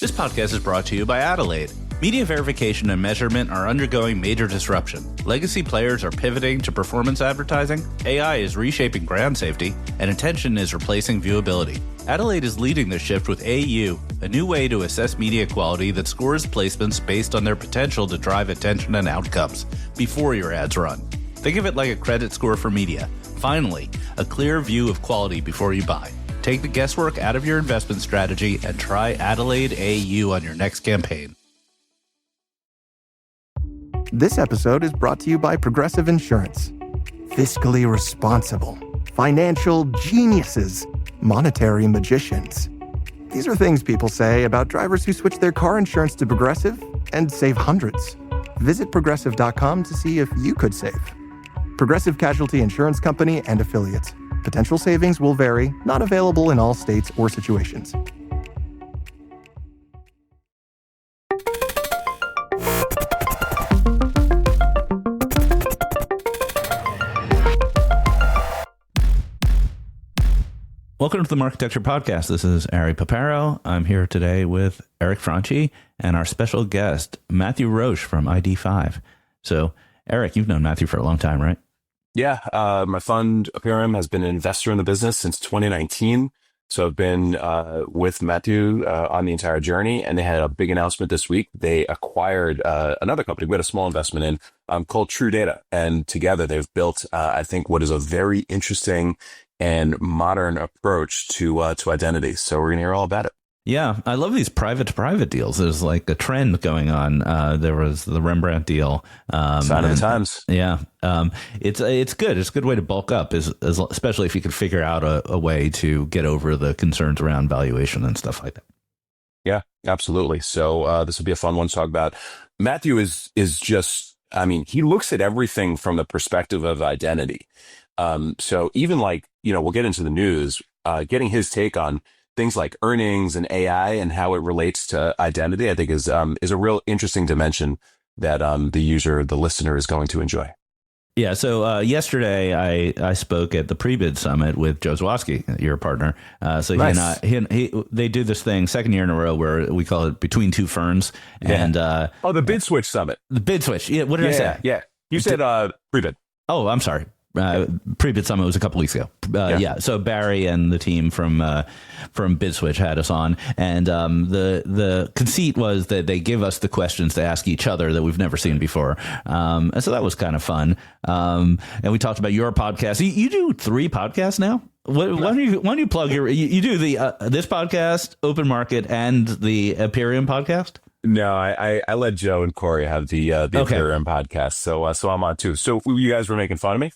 This podcast is brought to you by Adelaide. Media verification and measurement are undergoing major disruption. Legacy players are pivoting to performance advertising, AI is reshaping brand safety, and attention is replacing viewability. Adelaide is leading this shift with AU, a new way to assess media quality that scores placements based on their potential to drive attention and outcomes before your ads run. Think of it like a credit score for media. Finally, a clear view of quality before you buy. Take the guesswork out of your investment strategy and try Adelaide AU on your next campaign. This episode is brought to you by Progressive Insurance. Fiscally responsible, financial geniuses, monetary magicians. These are things people say about drivers who switch their car insurance to Progressive and save hundreds. Visit progressive.com to see if you could save. Progressive Casualty Insurance Company and Affiliates. Potential savings will vary, not available in all states or situations. Welcome to the Marketecture Podcast. This is Ari Paparo. I'm here today with Eric Franchi and our special guest, Mathieu Roche from ID5. So, Eric, you've known Mathieu for a long time, right? Yeah, my fund, Paparo, has been an investor in the business since 2019. So I've been with Mathieu on the entire journey, and they had a big announcement this week. They acquired another company we had a small investment in called TrueData, and together they've built, I think, what is a very interesting and modern approach to identity. So we're going to hear all about it. Yeah, I love these private-to-private deals. There's like a trend going on. There was the Rembrandt deal. Sign of the times. Yeah, it's good. It's a good way to bulk up, especially if you could figure out a way to get over the concerns around valuation and stuff like that. Yeah, absolutely. So this will be a fun one to talk about. Mathieu is just, I mean, he looks at everything from the perspective of identity. So even like, we'll get into the news, getting his take on things like earnings and AI and how it relates to identity, I think is a real interesting dimension that the listener is going to enjoy. Yeah. So yesterday I spoke at the Pre-Bid Summit with Joe Zwoski, your partner. So nice. They do this thing second year in a row where we call it Between Two Ferns. And the Bid Switch Summit. The Bid Switch. Yeah. What did I say? Yeah. You said Pre-Bid. Oh, I'm sorry. Pre-Bid Summit was a couple weeks ago. Yeah. So Barry and the team from BidSwitch had us on, and the conceit was that they give us the questions to ask each other that we've never seen before, and so that was kind of fun. And we talked about your podcast. You do 3 podcasts now. Why don't you plug you do the this podcast, Open Market, and the Imperium podcast? No, I let Joe and Corey have the Imperium podcast, so I'm on too. So you guys were making fun of me?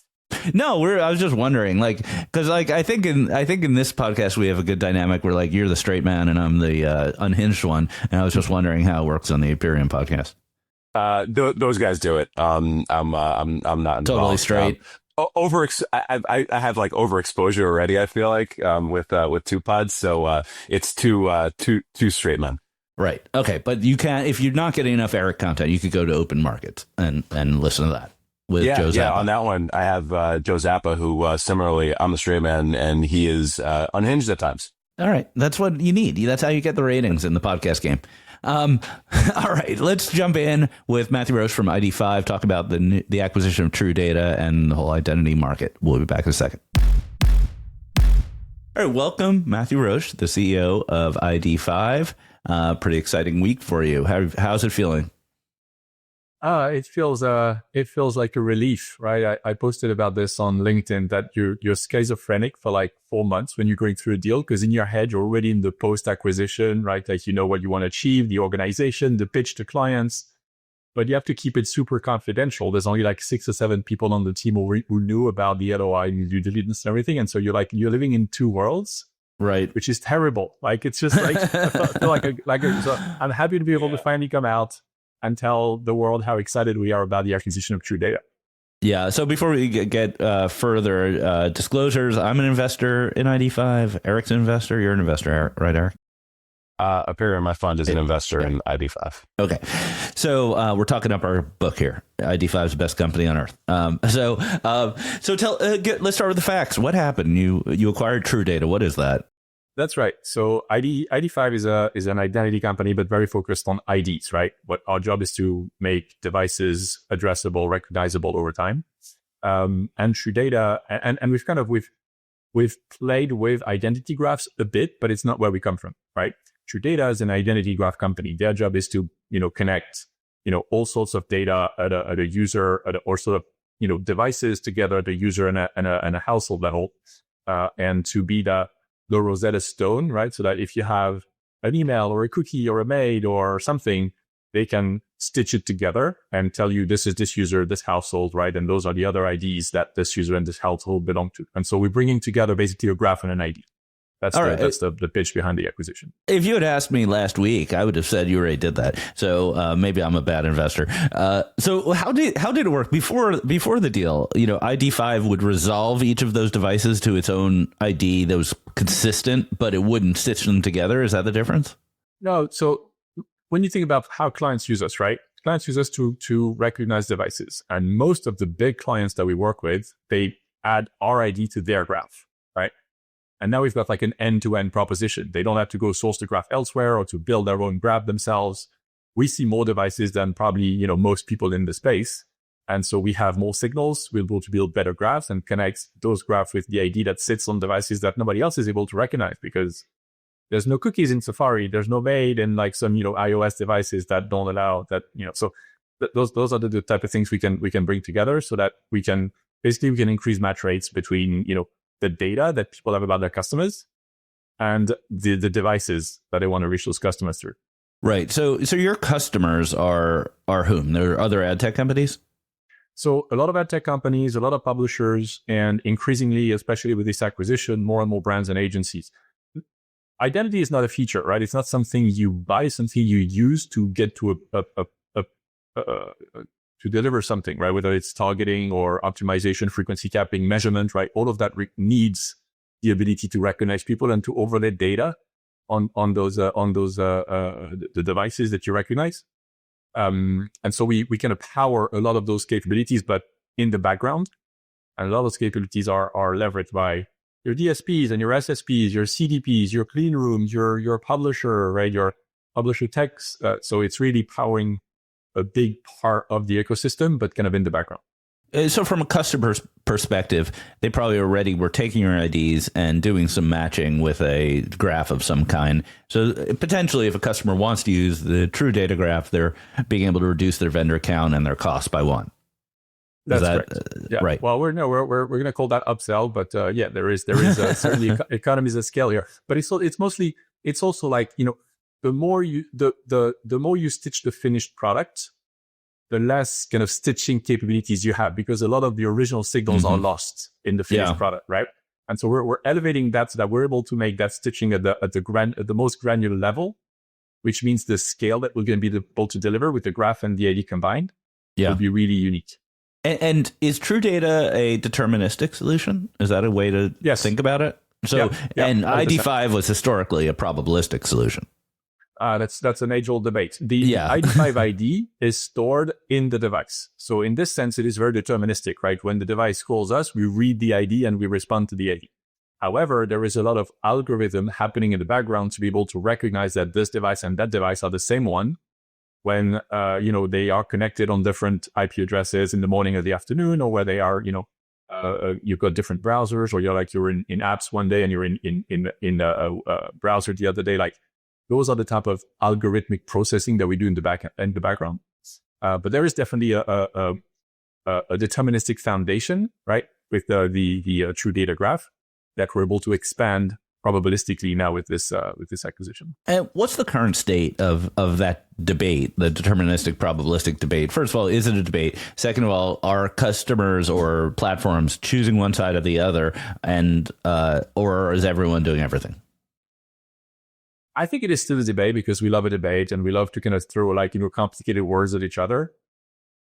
No, I was just wondering, because I think in this podcast we have a good dynamic where you're the straight man and I'm the unhinged one, and I was just wondering how it works on the Imperium podcast. Those guys do it. I'm not involved. Totally straight. I have overexposure already. I feel like with 2 pods, so it's two straight men. Right. Okay, but you can, if you're not getting enough Eric content, you could go to Open Market and listen to that. Joe Zappa. Yeah, on that one, I have Joe Zappa, who similarly, I'm the straight man, and he is unhinged at times. All right. That's what you need. That's how you get the ratings in the podcast game. All right. Let's jump in with Mathieu Roche from ID5, talk about the acquisition of TrueData and the whole identity market. We'll be back in a second. All right. Welcome, Mathieu Roche, the CEO of ID5. Pretty exciting week for you. How's it feeling? It feels like a relief, right? I posted about this on LinkedIn that you're schizophrenic for 4 months when you're going through a deal, because in your head you're already in the post-acquisition, right? You know what you want to achieve, the organization, the pitch to clients, but you have to keep it super confidential. There's only 6 or 7 people on the team who knew about the LOI, due diligence, and everything, and so you're living in 2 worlds. Right, which is terrible. It's just I feel so I'm happy to be able to finally come out and tell the world how excited we are about the acquisition of TrueData. Yeah. So before we get further disclosures, I'm an investor in ID5. Eric's an investor. You're an investor, right, Eric? Imperium, my fund, is an investor in ID5. Okay. So we're talking up our book here. ID5 is the best company on earth. So let's start with the facts. What happened? You acquired TrueData. What is that? That's right. So ID5 is an identity company, but very focused on IDs, right? What our job is to make devices addressable, recognizable over time. And TrueData, and we've played with identity graphs a bit, but it's not where we come from, right? TrueData is an identity graph company. Their job is to, connect, all sorts of data at a user, or sort of, devices together at a user and a household level, and to be the Rosetta Stone, right? So that if you have an email or a cookie or a mail or something, they can stitch it together and tell you this is this user, this household, right? And those are the other IDs that this user and this household belong to. And so we're bringing together basically a graph and an ID. That's the pitch behind the acquisition. If you had asked me last week, I would have said you already did that. So maybe I'm a bad investor. So how did it work before the deal? ID5 would resolve each of those devices to its own ID that was consistent, but it wouldn't stitch them together. Is that the difference? No. So when you think about how clients use us, right? Clients use us to recognize devices, and most of the big clients that we work with, they add our ID to their graph, right? And now we've got like an end-to-end proposition. They don't have to go source the graph elsewhere or to build their own graph themselves. We see more devices than probably, most people in the space. And so we have more signals. We're able to build better graphs and connect those graphs with the ID that sits on devices that nobody else is able to recognize, because there's no cookies in Safari. There's no Made in like some, iOS devices that don't allow that, so those are the type of things we can bring together so that we can increase match rates between, the data that people have about their customers and the devices that they want to reach those customers through. Right. So your customers are whom? They're other ad tech companies? So a lot of ad tech companies, a lot of publishers, and increasingly, especially with this acquisition, more and more brands and agencies. Identity is not a feature, right? It's not something you buy, something you use to get to to deliver something, right? Whether it's targeting or optimization, frequency capping, measurement, right? All of that needs the ability to recognize people and to overlay data on those the devices that you recognize. And so we kind of power a lot of those capabilities, but in the background, and a lot of those capabilities are leveraged by your DSPs and your SSPs, your CDPs, your clean rooms, your publisher, right? Your publisher techs. So it's really powering a big part of the ecosystem, but kind of in the background. So from a customer's perspective, they probably already were taking your IDs and doing some matching with a graph of some kind. So potentially, if a customer wants to use the TrueData graph, they're being able to reduce their vendor count and their cost by one. That's correct. Yeah. Right. Well, we're going to call that upsell, but there is certainly economies of scale here. But it's also like, the more you stitch the finished product, the less kind of stitching capabilities you have, because a lot of the original signals are lost in the finished product, right? And so we're elevating that so that we're able to make that stitching at the most granular level, which means the scale that we're going to be able to deliver with the graph and the ID combined will be really unique. And is TrueData a deterministic solution? Is that a way to think about it? So, and 100%. ID5 was historically a probabilistic solution. That's an age-old debate. The ID5 ID is stored in the device. So in this sense, it is very deterministic, right? When the device calls us, we read the ID and we respond to the ID. However, there is a lot of algorithm happening in the background to be able to recognize that this device and that device are the same one when, they are connected on different IP addresses in the morning or the afternoon, or where they are, you've got different browsers, or you're in apps one day and you're in a browser the other day. Like, those are the type of algorithmic processing that we do in the background. But there is definitely a deterministic foundation, right, with the TrueData graph that we're able to expand probabilistically now with this acquisition. And what's the current state of that debate, the deterministic probabilistic debate? First of all, is it a debate? Second of all, are customers or platforms choosing one side or the other, and or is everyone doing everything? I think it is still a debate, because we love a debate and we love to kind of throw complicated words at each other.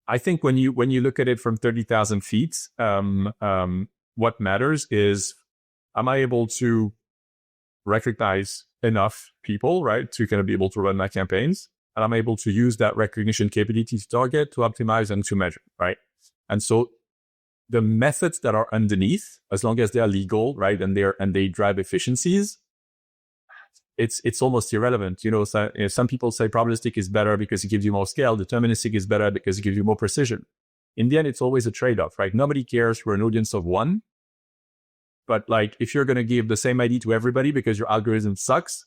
I think when you look at it from 30,000 feet, what matters is, am I able to recognize enough people, right, to kind of be able to run my campaigns? And I'm able to use that recognition capability to target, to optimize, and to measure, right? And so the methods that are underneath, as long as they are legal, right, and they drive efficiencies, it's almost irrelevant. So, some people say probabilistic is better because it gives you more scale. Deterministic is better because it gives you more precision. In the end, it's always a trade-off, right? Nobody cares for an audience of one. But like, if you're going to give the same ID to everybody because your algorithm sucks,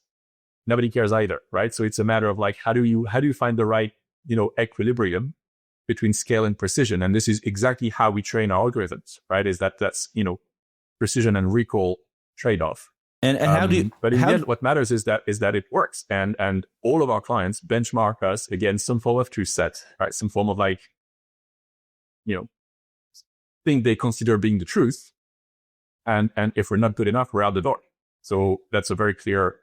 nobody cares either, right? So it's a matter of like, how do you find the right, equilibrium between scale and precision? And this is exactly how we train our algorithms, right? That's precision and recall trade-off. And how do you? But in the end, what matters is that it works, and all of our clients benchmark us against some form of truth set, right? Some form of like, thing they consider being the truth, and if we're not good enough, we're out the door. So there's a very clear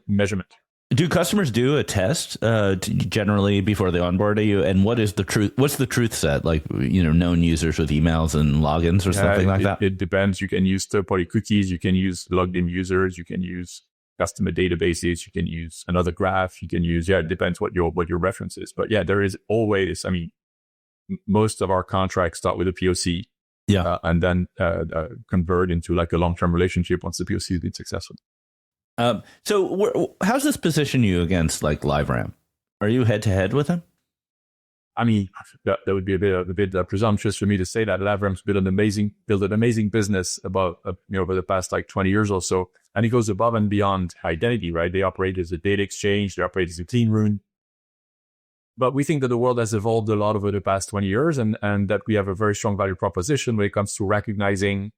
measurement. Do customers do a test generally before they onboard you? And what is the truth? What's the truth set? Like, known users with emails and logins or something like that? It depends. You can use third-party cookies. You can use logged-in users. You can use customer databases. You can use another graph. You can use, it depends what your reference is. But yeah, there is always, most of our contracts start with a POC. Yeah. And then convert into like a long-term relationship once the POC has been successful. So how's this position you against like LiveRamp? Are you head to head with him? That would be a bit presumptuous for me to say that. LiveRamp's built an amazing business about over the past like 20 years or so, and it goes above and beyond identity, right? They operate as a data exchange, they operate as a clean room. But we think that the world has evolved a lot over the past 20 years, and that we have a very strong value proposition when it comes to recognizing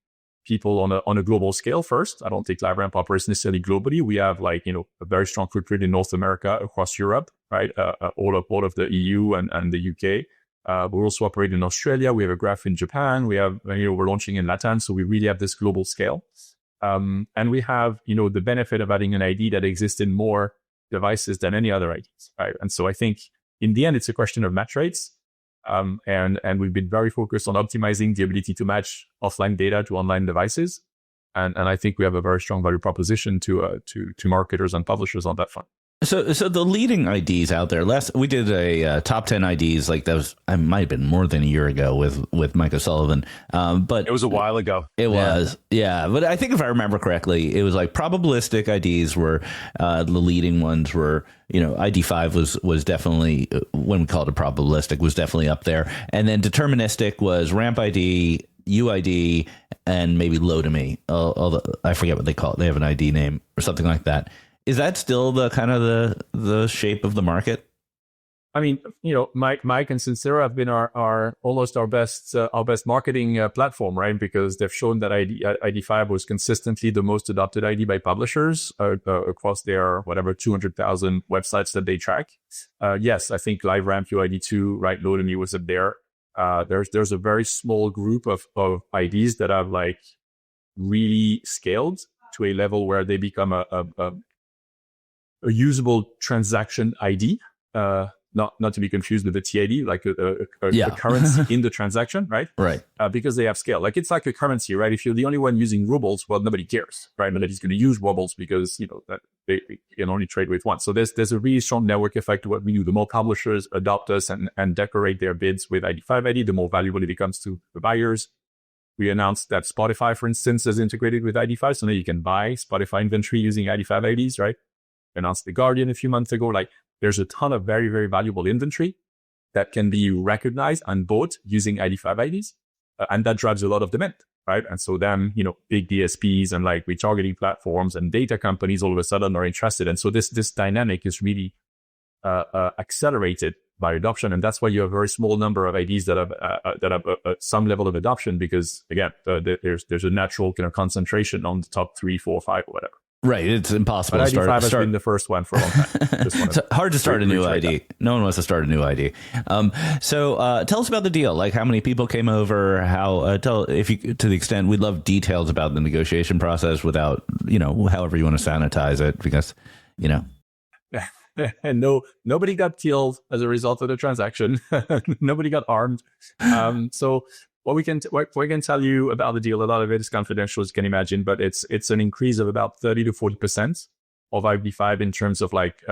people on a global scale first. I don't think LiveRamp operates necessarily globally. We have a very strong footprint in North America, across Europe, right? All of the EU and the UK. We also operate in Australia. We have a graph in Japan. We have, we're launching in Latin. So we really have this global scale. And we have, the benefit of having an ID that exists in more devices than any other IDs, right? And so I think in the end, it's a question of match rates. And we've been very focused on optimizing the ability to match offline data to online devices. And I think we have a very strong value proposition to marketers and publishers on that front. So the leading IDs out there, we did a top 10 IDs, like that was, I might have been more than a year ago with Mike O'Sullivan. But it was a while ago. It was. Yeah. But I think if I remember correctly, it was like probabilistic IDs were the leading ones were, ID5 was definitely, when we called it probabilistic, was definitely up there. And then deterministic was ramp ID, UID, and maybe low to me. Although I forget what they call it. They have an ID name or something like that. Is that still the kind of the shape of the market? Mike and Sincera have been almost our best marketing platform, right? Because they've shown that ID5 was consistently the most adopted ID by publishers across their 200,000 websites that they track. Yes, I think LiveRamp UID2, right? Low to me was up there. There's a very small group of IDs that have like really scaled to a level where they become a usable transaction ID, not to be confused with a TID, like a currency in the transaction, right? Right. Because they have scale. Like it's like a currency, right? If you're the only one using rubles, well, nobody cares, right? Nobody's going to use rubles because that they can only trade with one. So there's a really strong network effect to what we do. The more publishers adopt us and decorate their bids with ID5 ID, the more valuable it becomes to the buyers. We announced that Spotify, for instance, is integrated with ID5, so now you can buy Spotify inventory using ID5 IDs, right? Announced The Guardian a few months ago. Like there's a ton of very, very valuable inventory that can be recognized and bought using ID5 IDs. And that drives a lot of demand, right? And so then, big DSPs and like retargeting platforms and data companies all of a sudden are interested. And so this dynamic is really accelerated by adoption. And that's why you have a very small number of IDs that have some level of adoption, because again, there's a natural kind of concentration on the top 3, 4, 5, or whatever. Right, it's impossible to start. ID5 has been the first one for a long time. It's hard to start a new ID. No one wants to start a new ID. So tell us about the deal. Like how many people came over? How to the extent we'd love details about the negotiation process without however you want to sanitize it, because And nobody got killed as a result of the transaction. Nobody got armed. So what we can tell you about the deal, a lot of it is confidential, as you can imagine, but it's an increase of about 30 to 40% of ID5 in terms of like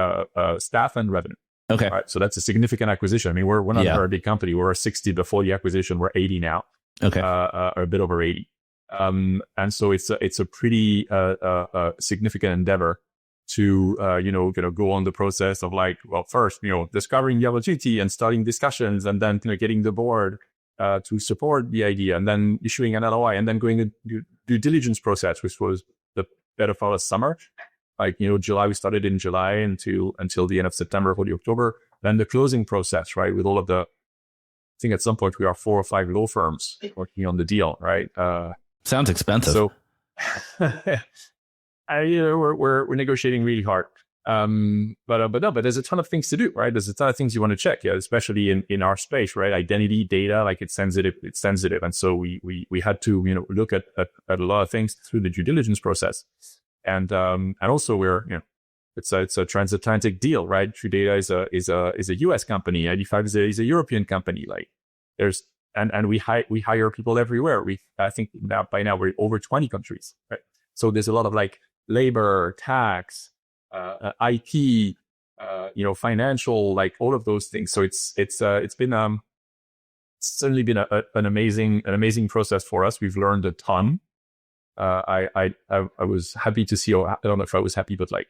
staff and revenue. Okay. All right. So that's a significant acquisition. I mean, we're not a very big company. We're 60 before the acquisition. We're 80 now. Okay. Or a bit over 80. And so it's a pretty significant endeavor to, go on the process of like, well, first, discovering the opportunity and starting discussions, and then, getting the board to support the idea, and then issuing an LOI, and then going to due diligence process, which was the better part of summer. Like, July, we started in July until the end of September for the October. Then the closing process, right? With all of I think at some point we are 4 or 5 law firms working on the deal, right? Sounds expensive. So, we're negotiating really hard. But there's a ton of things to do, right? There's a ton of things you want to check, especially in our space, right? Identity, data, like it's sensitive. And so we had to, look at a lot of things through the due diligence process. And also we're, it's a transatlantic deal, right? TrueData is a US company. ID5 is a European company. Like there's, and we hire people everywhere. I think by now we're over 20 countries, right? So there's a lot of like labor, tax, IT, financial, like all of those things. So it's been certainly been an amazing process for us. We've learned a ton. I was happy to see, or I don't know if I was happy, but like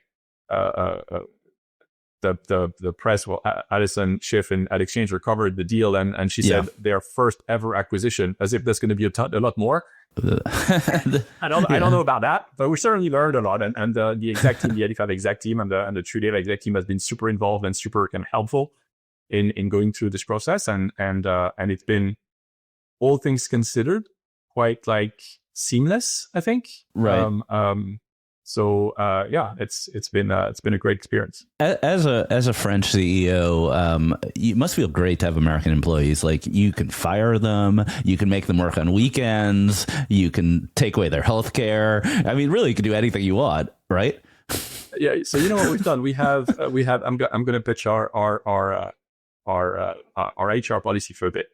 the press, well, Alison Schiff and at Exchange covered the deal, and she said their first ever acquisition, as if there's going to be a lot more. I don't know about that, but we certainly learned a lot, and the exec team, the 85 exec team, and the TrueData exec team has been super involved and super kind of helpful in going through this process, and it's been, all things considered, quite like seamless, I think. Right. So it's been a great experience. As a French CEO, it must feel great to have American employees. Like you can fire them, you can make them work on weekends, you can take away their health care. I mean, really, you can do anything you want, right? Yeah. So you know what we've done? We have. I'm going to pitch our HR policy for a bit.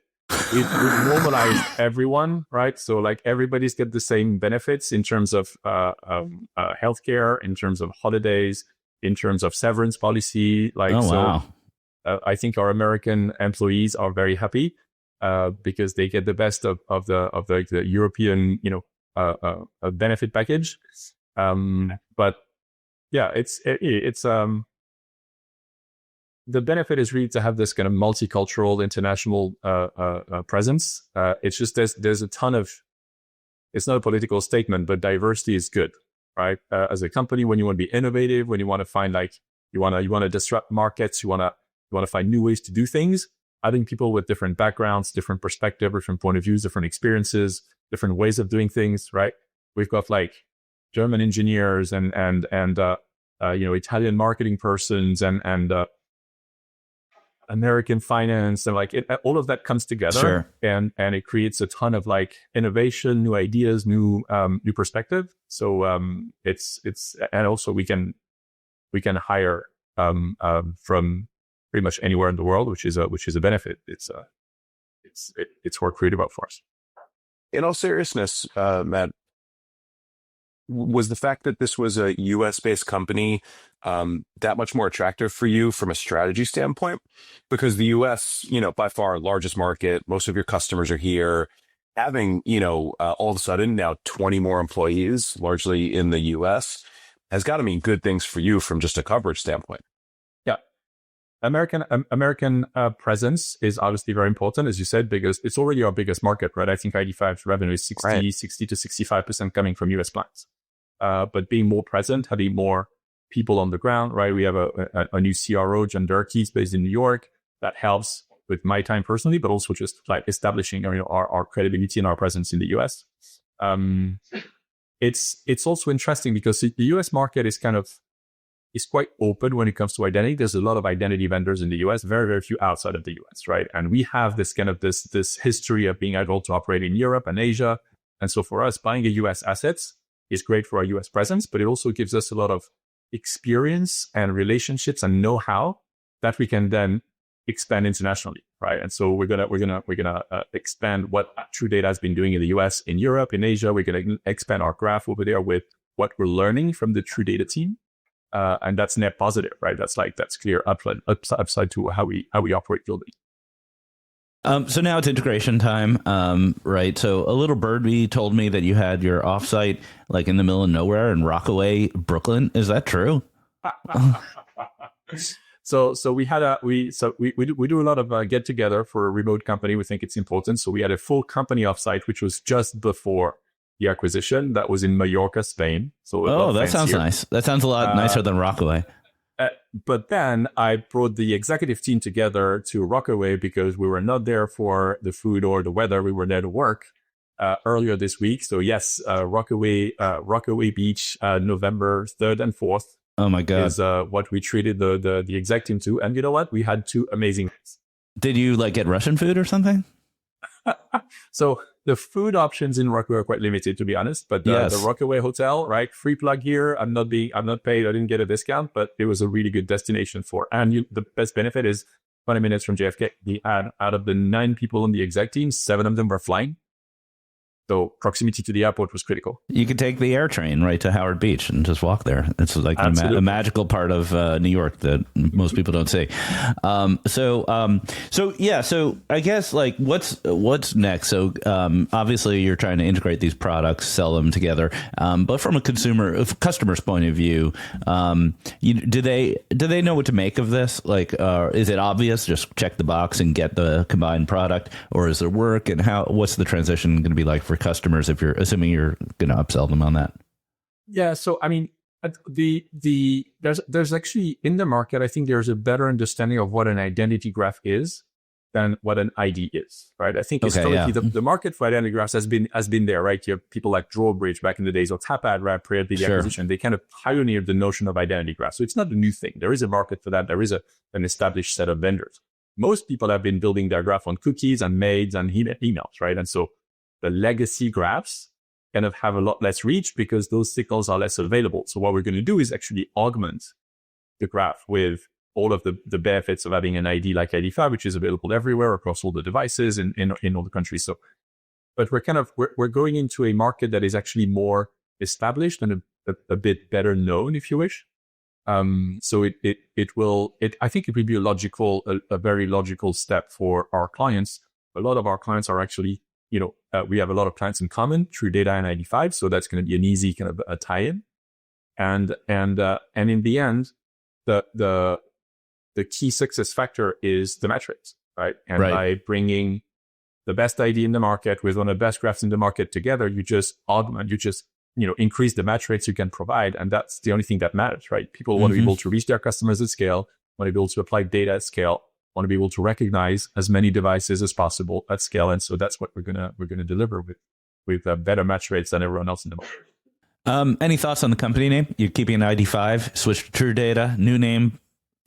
We've normalized everyone, right? So like everybody's get the same benefits in terms of healthcare, in terms of holidays, in terms of severance policy. Like, wow. I think our American employees are very happy because they get the best of the European, benefit package. But yeah, it's the benefit is really to have this kind of multicultural, international presence. It's just there's a ton of, it's not a political statement, but diversity is good, right? As a company, when you want to be innovative, when you want to find you want to disrupt markets, you want to find new ways to do things. I think people with different backgrounds, different perspective, different point of views, different experiences, different ways of doing things, right? We've got like German engineers and Italian marketing persons and American finance, and like all of that comes together. Sure. and it creates a ton of like innovation, new ideas, new perspective. So it's and also we can hire from pretty much anywhere in the world, which is a benefit. It's worked pretty well for us. In all seriousness, Matt, was the fact that this was a US-based company that much more attractive for you from a strategy standpoint? Because the US, by far our largest market, most of your customers are here. Having, all of a sudden now 20 more employees, largely in the US, has got to mean good things for you from just a coverage standpoint. Yeah. American presence is obviously very important, as you said, because it's already our biggest market, right? I think ID5's revenue is 60 to 65% coming from US clients. But being more present, having more people on the ground, right? We have a new CRO, John Durkee, based in New York. That helps with my time personally, but also just like establishing our credibility and our presence in the US. It's also interesting because the US market is quite open when it comes to identity. There's a lot of identity vendors in the US, very, very few outside of the US, right? And we have this this history of being able to operate in Europe and Asia. And so for us, buying a US assets is great for our US presence, but it also gives us a lot of experience and relationships and know-how that we can then expand internationally, right? And so we're gonna expand what TrueData has been doing in the US, in Europe, in Asia. We're gonna expand our graph over there with what we're learning from the TrueData team, and that's net positive, right? That's clear upside to how we operate globally. So now it's integration time, right? So a little birdie told me that you had your offsite like in the middle of nowhere in Rockaway, Brooklyn. Is that true? So we do a lot of get together for a remote company. We think it's important. So we had a full company offsite, which was just before the acquisition. That was in Mallorca, Spain. So that sounds nice. That sounds a lot nicer than Rockaway. But then I brought the executive team together to Rockaway because we were not there for the food or the weather. We were there to work earlier this week. So yes, Rockaway Beach, November 3rd and 4th. Oh my God. Is what we treated the exec team to. And you know what? We had 2 amazing days. Did you like get Russian food or something? So the food options in Rockaway are quite limited, to be honest. But yes. The Rockaway Hotel, right? Free plug here. I'm not paid. I didn't get a discount, but it was a really good destination the best benefit is 20 minutes from JFK. Out of the 9 people on the exec team, 7 of them were flying. So proximity to the airport was critical. You could take the air train right to Howard Beach and just walk there. It's like a magical part of New York that most people don't see. So I guess like what's next? So obviously you're trying to integrate these products, sell them together. But from a customer's point of view, do they know what to make of this? Like, is it obvious? Just check the box and get the combined product, or is there work? And what's the transition going to be like for customers if you're assuming you're going to upsell them on that? Yeah. So, I mean, there's actually in the market, I think there's a better understanding of what an identity graph is than what an ID is, right? I think historically the market for identity graphs has been there, right? You have people like Drawbridge back in the days, or Tapad prior to the acquisition. They kind of pioneered the notion of identity graph. So it's not a new thing. There is a market for that. There is an established set of vendors. Most people have been building their graph on cookies and maids and emails, right? And so the legacy graphs kind of have a lot less reach because those signals are less available. So what we're going to do is actually augment the graph with all of the benefits of having an ID like ID5, which is available everywhere across all the devices in all the countries. So, but we're going into a market that is actually more established and a bit better known, if you wish. So I think it will be a very logical step for our clients. A lot of our clients are actually, we have a lot of clients in common, TrueData and ID5. So that's going to be an easy kind of a tie-in. And in the end, the key success factor is the metrics, right? And by bringing the best ID in the market with one of the best graphs in the market together, you just increase the metrics you can provide. And that's the only thing that matters, right? People want to be able to reach their customers at scale, want to be able to apply data at scale, want to be able to recognize as many devices as possible at scale. And so that's what we're gonna deliver with better match rates than everyone else in the market. Any thoughts on the company name? You're keeping an ID5, switch to TrueData, new name,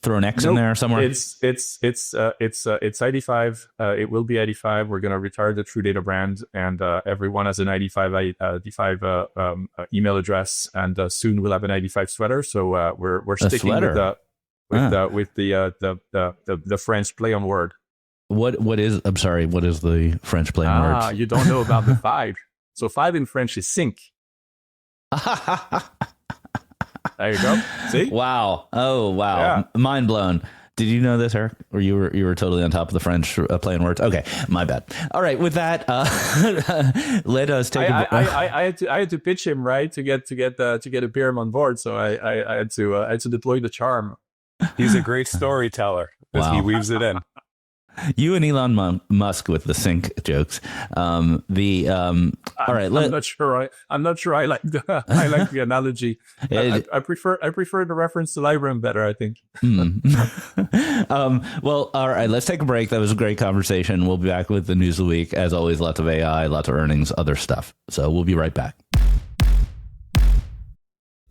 throw an X in there somewhere? It's ID5. It will be ID5. We're going to retire the TrueData brand, and everyone has an ID5 email address, and soon we'll have an ID5 sweater. So we're sticking with the French play on word. What is the French play on words? You don't know about the 5. So 5 in French is sync. There you go. See? Wow. Oh, wow. Yeah. Mind blown. Did you know this, Eric? Or you were totally on top of the French play on words? Okay, my bad. All right, with that, let us take. I had to pitch him right to get a PRM on board. So I had to deploy the charm. He's a great storyteller because he weaves it in. You and Elon Musk with the sync jokes. All right. I'm not sure I like the analogy. I prefer the reference to Librem better, I think. Well, all right. Let's take a break. That was a great conversation. We'll be back with the news of the week. As always, lots of AI, lots of earnings, other stuff. So we'll be right back.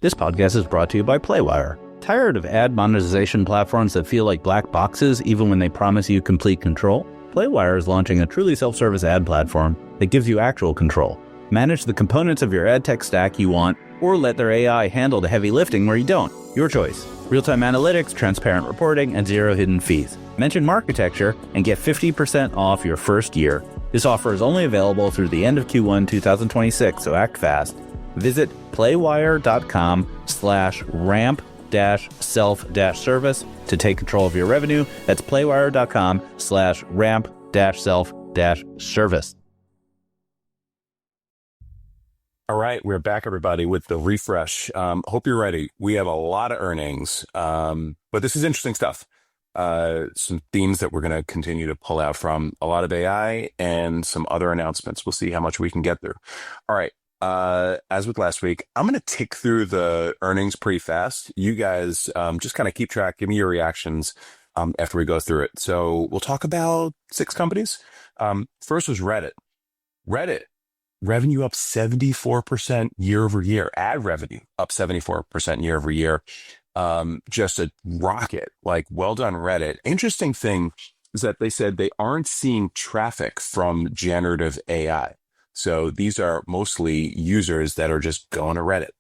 This podcast is brought to you by Playwire. Tired of ad monetization platforms that feel like black boxes even when they promise you complete control? Playwire is launching a truly self-service ad platform that gives you actual control. Manage the components of your ad tech stack you want, or let their AI handle the heavy lifting where you don't. Your choice. Real-time analytics, transparent reporting, and zero hidden fees. Mention Marketecture and get 50% off your first year. This offer is only available through the end of Q1 2026, so act fast. Visit playwire.com/ramp-self-service to take control of your revenue. That's playwire.com/ramp-self-service. All right, we're back, everybody, with the refresh. Hope you're ready. We have a lot of earnings, but this is interesting stuff. Some themes that we're going to continue to pull out from a lot of AI and some other announcements. We'll see how much we can get through. All right. As with last week, I'm going to tick through the earnings pretty fast. You guys just kind of keep track. Give me your reactions after we go through it. So we'll talk about 6 companies. First was Reddit. Reddit. Revenue up 74% year over year. Ad revenue up 74% year over year. Just a rocket. Like, well done, Reddit. Interesting thing is that they said they aren't seeing traffic from generative AI. So these are mostly users that are just going to Reddit.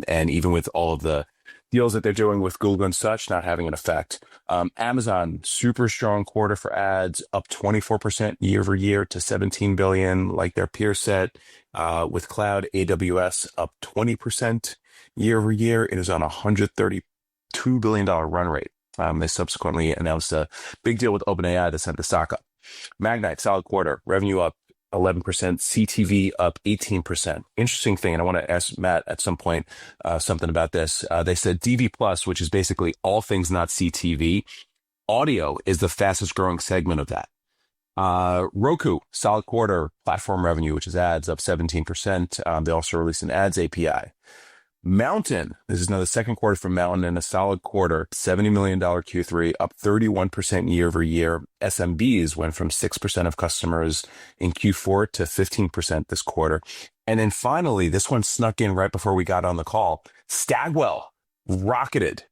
And even with all of the deals that they're doing with Google and such, not having an effect. Amazon, super strong quarter for ads, up 24% year over year to 17 billion, like their peer set. With cloud, AWS up 20% year over year. It is on a $132 billion run rate. They subsequently announced a big deal with OpenAI that sent the stock up. Magnite, solid quarter, revenue up 11%, CTV up 18%. Interesting thing, and I want to ask Matt at some point something about this. They said DV Plus, which is basically all things not CTV, audio is the fastest growing segment of that. Roku, solid quarter, platform revenue, which is ads, up 17%. They also released an ads API. Mountain, this is now the second quarter from Mountain and a solid quarter, $70 million Q3, up 31% year over year. SMBs went from 6% of customers in Q4 to 15% this quarter. And then finally, this one snuck in right before we got on the call. Stagwell rocketed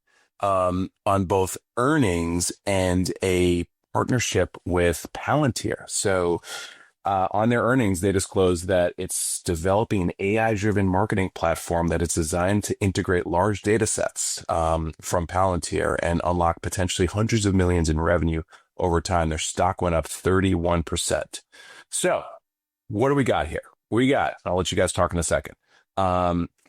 on both earnings and a partnership with Palantir. So on their earnings, they disclosed that it's developing an AI-driven marketing platform that is designed to integrate large data sets from Palantir and unlock potentially hundreds of millions in revenue over time. Their stock went up 31%. So what do we got here? I'll let you guys talk in a second.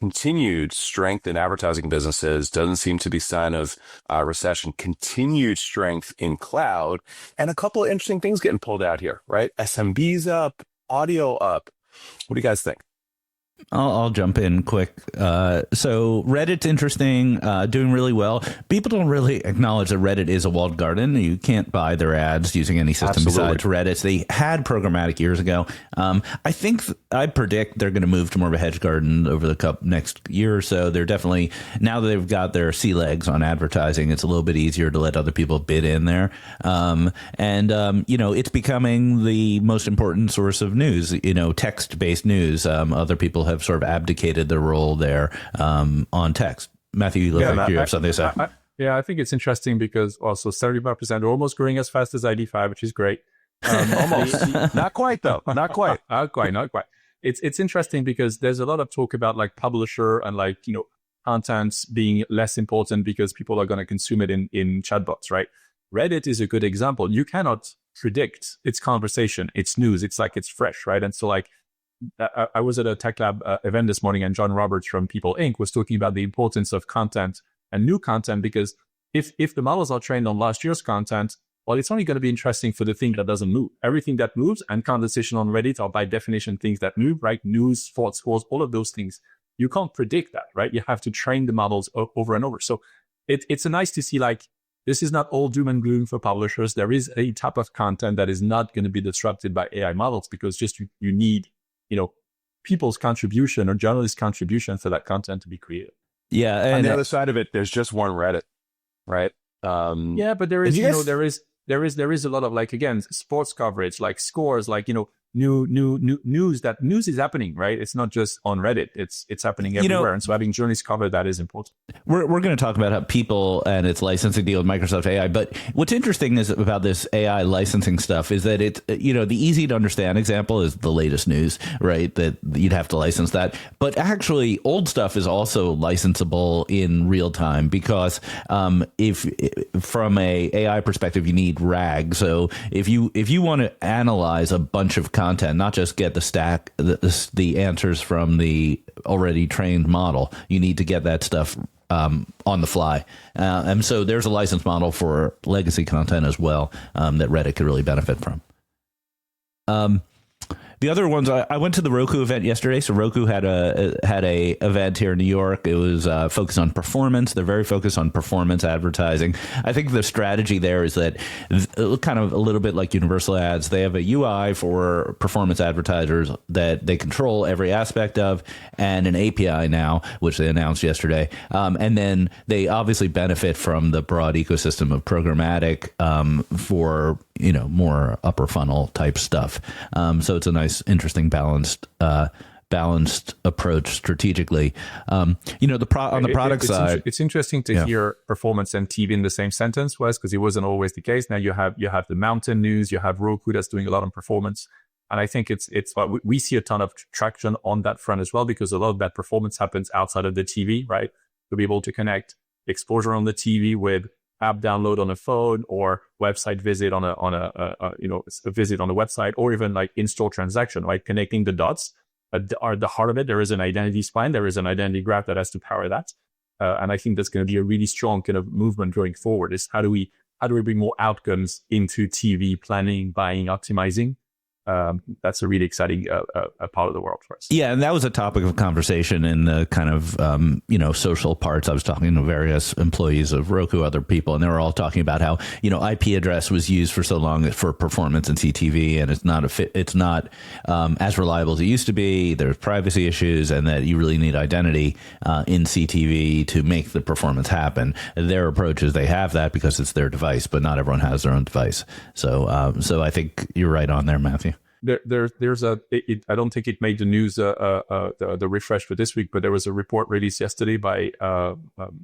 Continued strength in advertising businesses, doesn't seem to be sign of recession. Continued strength in cloud, and a couple of interesting things getting pulled out here, right? SMBs up, audio up. What do you guys think? I'll jump in quick. So Reddit's interesting, doing really well. People don't really acknowledge that Reddit is a walled garden. You can't buy their ads using any system besides Reddit. They had programmatic years ago. I predict they're going to move to more of a hedge garden over the next year or so. They're definitely, now that they've got their sea legs on advertising, it's a little bit easier to let other people bid in there. It's becoming the most important source of news, text-based news. Other people have sort of abdicated their role there on text. Matthew, you look like you have something to say. I think it's interesting because also 75% are almost growing as fast as ID5, which is great. Almost. Not quite, though. Not quite. Not quite. It's interesting because there's a lot of talk about like publisher and content being less important because people are going to consume it in chatbots, right? Reddit is a good example. You cannot predict its conversation, its news. It's like it's fresh, right? And so I was at a Tech Lab event this morning, and John Roberts from People Inc. was talking about the importance of content and new content, because if the models are trained on last year's content, well, it's only going to be interesting for the thing that doesn't move. Everything that moves, and conversation on Reddit are by definition things that move, right? News, sports scores, all of those things. You can't predict that, right? You have to train the models over and over. So it's nice to see this is not all doom and gloom for publishers. There is a type of content that is not going to be disrupted by AI models, because just you need people's contribution or journalists' contribution for that content to be created. Yeah. And on the other side of it, there's just one Reddit, right? But there is, there is a lot of again, sports coverage, scores, new news. That news is happening, right? It's not just on Reddit. It's happening everywhere. And so having journalists cover that is important. We're going to talk about how people and its licensing deal with Microsoft AI. But what's interesting is about this AI licensing stuff is that it's, the easy to understand example is the latest news, right? That you'd have to license that. But actually old stuff is also licensable in real time, because if from a AI perspective, you need RAG. So if you want to analyze a bunch of content, not just get the answers from the already trained model, you need to get that stuff on the fly. And so there's a license model for legacy content as well that Reddit could really benefit from. The other ones, I went to the Roku event yesterday. So Roku had a event here in New York. It was focused on performance. They're very focused on performance advertising. I think the strategy there is that kind of a little bit like Universal Ads. They have a UI for performance advertisers that they control every aspect of, and an API now, which they announced yesterday. And then they obviously benefit from the broad ecosystem of programmatic for more upper funnel type stuff. So it's a nice, interesting, balanced approach strategically. On the product side, it's interesting to hear performance and TV in the same sentence, Wes, because it wasn't always the case. Now you have the Mountain News, you have Roku that's doing a lot on performance, and I think it's we see a ton of traction on that front as well, because a lot of that performance happens outside of the TV, right? To be able to connect exposure on the TV with app download on a phone, or website visit on a visit on the website, or even like in-store transaction, right? Connecting the dots. At the heart of it, there is an identity spine, there is an identity graph that has to power that. And I think that's going to be a really strong kind of movement going forward, is how do we bring more outcomes into TV planning, buying, optimizing? That's a really exciting part of the world for us. Yeah, and that was a topic of conversation in the kind of social parts. I was talking to various employees of Roku, other people, and they were all talking about how IP address was used for so long for performance in CTV, and it's not as reliable as it used to be. There's privacy issues, and that you really need identity in CTV to make the performance happen. Their approach is they have that because it's their device, but not everyone has their own device. So I think you're right on there, Matthew. There's I don't think it made the news, the refresh for this week, but there was a report released yesterday by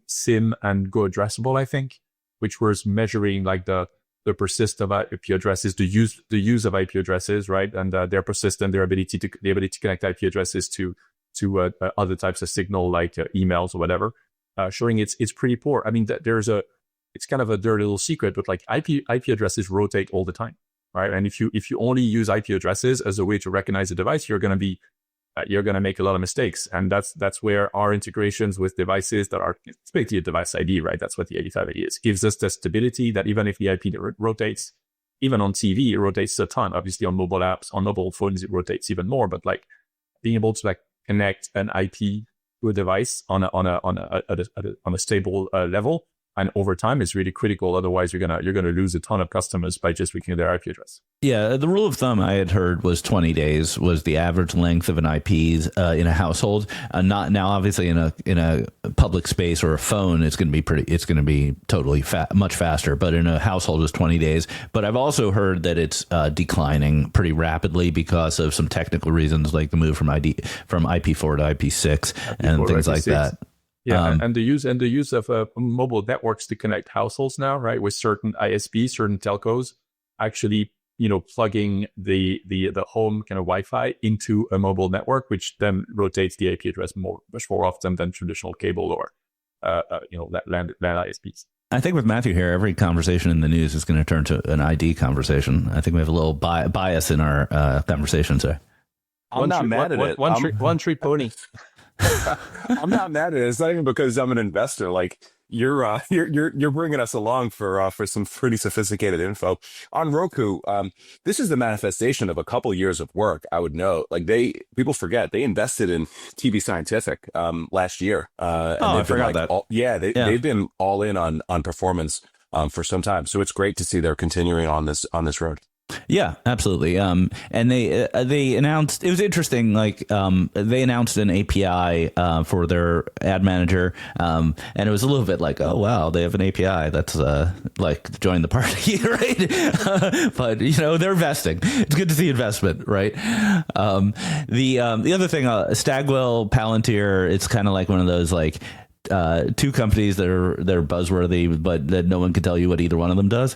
SIM and Go Addressable, I think, which was measuring like the persist of IP addresses, the use of IP addresses, right, and their persistence, the ability to connect IP addresses to other types of signal like emails or whatever, showing it's pretty poor. I mean, it's kind of a dirty little secret, but like IP addresses rotate all the time. Right, and if you only use IP addresses as a way to recognize a device, you're going to make a lot of mistakes, and that's where our integrations with devices that are basically a device ID, right? That's what the 85 ID is. Gives us the stability that even if the IP rotates, even on TV, it rotates a ton. Obviously, on mobile apps, on mobile phones, it rotates even more. But like being able to like connect an IP to a device on a stable level. And over time is really critical. Otherwise, you're gonna lose a ton of customers by just leaking their IP address. Yeah, the rule of thumb I had heard was 20 days was the average length of an IP in a household. Not now, obviously, in a public space or a phone, it's going to be totally much faster. But in a household, it's 20 days. But I've also heard that it's declining pretty rapidly because of some technical reasons, like the move from IP4 to IP6 and things like that. Yeah, and the use of mobile networks to connect households now, right, with certain ISPs, certain telcos, actually, plugging the home kind of Wi-Fi into a mobile network, which then rotates the IP address much more often than traditional cable or land ISPs. I think with Matthew here, every conversation in the news is going to turn to an ID conversation. I think we have a little bias in our conversations there. I'm not mad at it. One tree pony. I'm not mad at it. It's not even because I'm an investor. Like you're bringing us along for some pretty sophisticated info on Roku. This is the manifestation of a couple years of work. I would note, like people forget they invested in TV Scientific last year. I forgot that. They've been all in on performance for some time. So it's great to see they're continuing on this road. Yeah, absolutely. And they announced, it was interesting, like they announced an API for their ad manager, and it was a little bit like, oh wow, they have an API. That's like join the party, right? But they're investing. It's good to see investment, right? The other thing, Stagwell, Palantir, it's kind of like one of those like two companies that are buzzworthy, but that no one can tell you what either one of them does.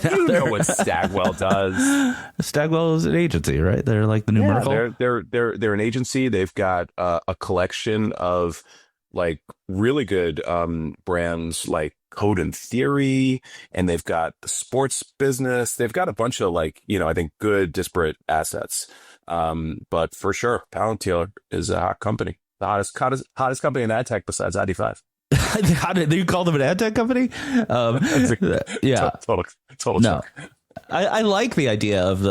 You know what Stagwell does? Stagwell is an agency, right? They're like the new Merkle. They're an agency. They've got a collection of like really good brands like Code and Theory, and they've got the sports business. They've got a bunch of I think good disparate assets. But for sure, Palantir is a hot company. The hottest company in ad tech besides ID5. How did you call them an ad tech company? Yeah, total. No. I like the idea of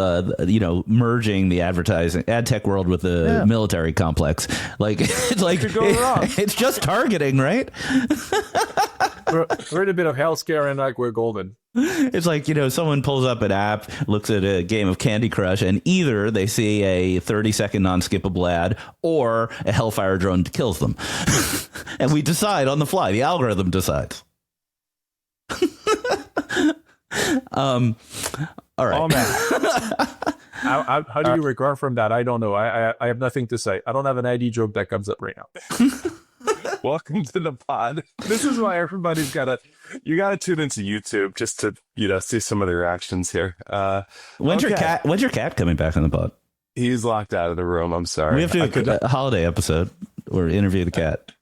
merging the advertising ad tech world with the military complex. Like it's like could go wrong. It's just targeting, right? We're in a bit of healthcare and like we're golden. It's like, someone pulls up an app, looks at a game of Candy Crush, and either they see a 30-second non-skippable ad or a Hellfire drone kills them. And we decide on the fly. The algorithm decides. All right. Oh, man. How do you recover from that? I don't know. I have nothing to say. I don't have an ID joke that comes up right now. Welcome to the pod. This is why everybody's gotta tune into YouTube just to see some of the reactions here. When's your cat coming back on the pod? He's locked out of the room. I'm sorry. We have to do a holiday episode or interview the cat.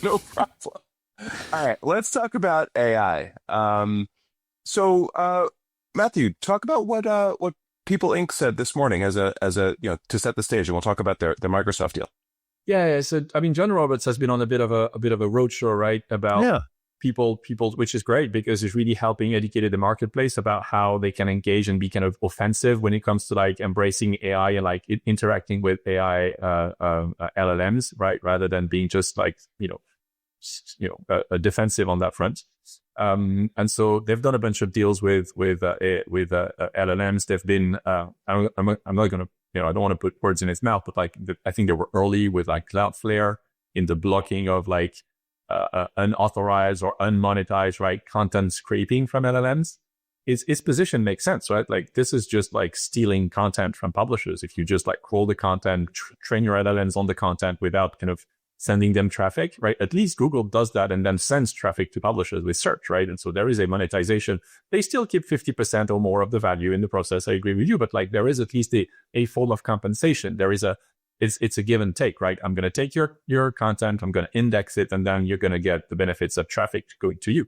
No problem. All right, let's talk about AI. So Matthew, talk about what People Inc. said this morning as a to set the stage, and we'll talk about their Microsoft deal. Yeah. So I mean, John Roberts has been on a bit of a roadshow, right? About people, which is great because it's really helping educate the marketplace about how they can engage and be kind of offensive when it comes to like embracing AI and like interacting with AI LLMs, right? Rather than being just like defensive on that front. And so they've done a bunch of deals with LLMs. They've been I'm not going to. I don't want to put words in his mouth, but like I think they were early with like Cloudflare in the blocking of like unauthorized or unmonetized, right, content scraping from LLMs. His position makes sense, right? Like this is just like stealing content from publishers. If you just like crawl the content, train your LLMs on the content without kind of sending them traffic, right? At least Google does that and then sends traffic to publishers with search, right? And so there is a monetization. They still keep 50% or more of the value in the process. I agree with you, but like there is at least a form of compensation. There is it's a give and take, right? I'm going to take your content, I'm going to index it, and then you're going to get the benefits of traffic going to you.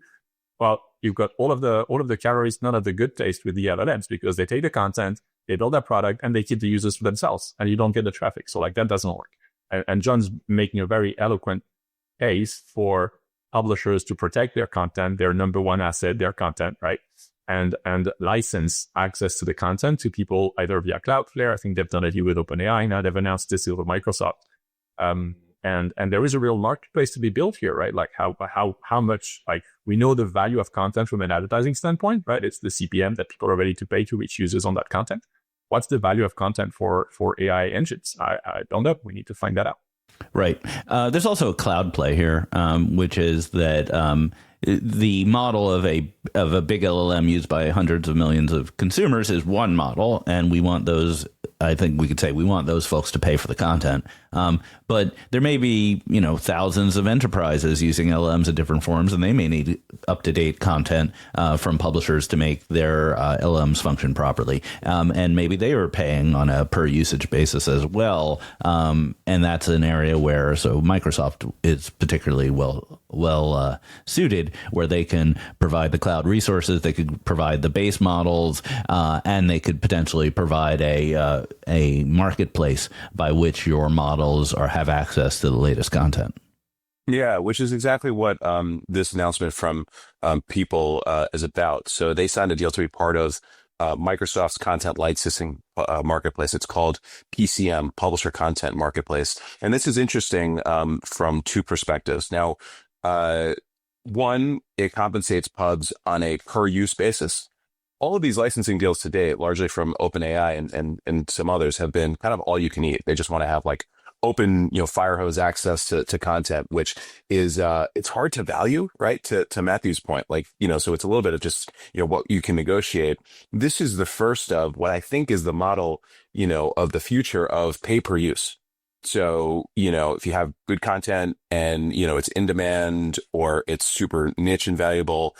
Well, you've got all of the calories, none of the good taste with the LLMs because they take the content, they build that product, and they keep the users for themselves, and you don't get the traffic. So like that doesn't work. And John's making a very eloquent case for publishers to protect their content, their number one asset, their content, right? And license access to the content to people either via Cloudflare. I think they've done it here with OpenAI. Now they've announced this deal with Microsoft. And there is a real marketplace to be built here, right? Like how much, like we know the value of content from an advertising standpoint, right? It's the CPM that people are ready to pay to reach users on that content. What's the value of content for AI engines? I don't know. We need to find that out. Right. There's also a cloud play here, which is that the model of a big LLM used by hundreds of millions of consumers is one model, and we want those. I think we could say we want those folks to pay for the content. But there may be, thousands of enterprises using LLMs in different forms, and they may need up-to-date content from publishers to make their LLMs function properly. And maybe they are paying on a per-usage basis as well. And that's an area where Microsoft is particularly well suited, where they can provide the cloud resources, they could provide the base models, and they could potentially provide a marketplace by which your models have access to the latest content. Yeah, which is exactly what this announcement from People is about. So they signed a deal to be part of Microsoft's content licensing marketplace. It's called PCM, Publisher Content Marketplace. And this is interesting from two perspectives. Now, one, it compensates pubs on a per use basis. All of these licensing deals today, largely from OpenAI and some others, have been kind of all you can eat. They just want to have like open, fire hose access to content, which is, it's hard to value, right? To Matthew's point, like, so it's a little bit of just, what you can negotiate. This is the first of what I think is the model, of the future of pay per use. So, if you have good content and, it's in demand or it's super niche and valuable,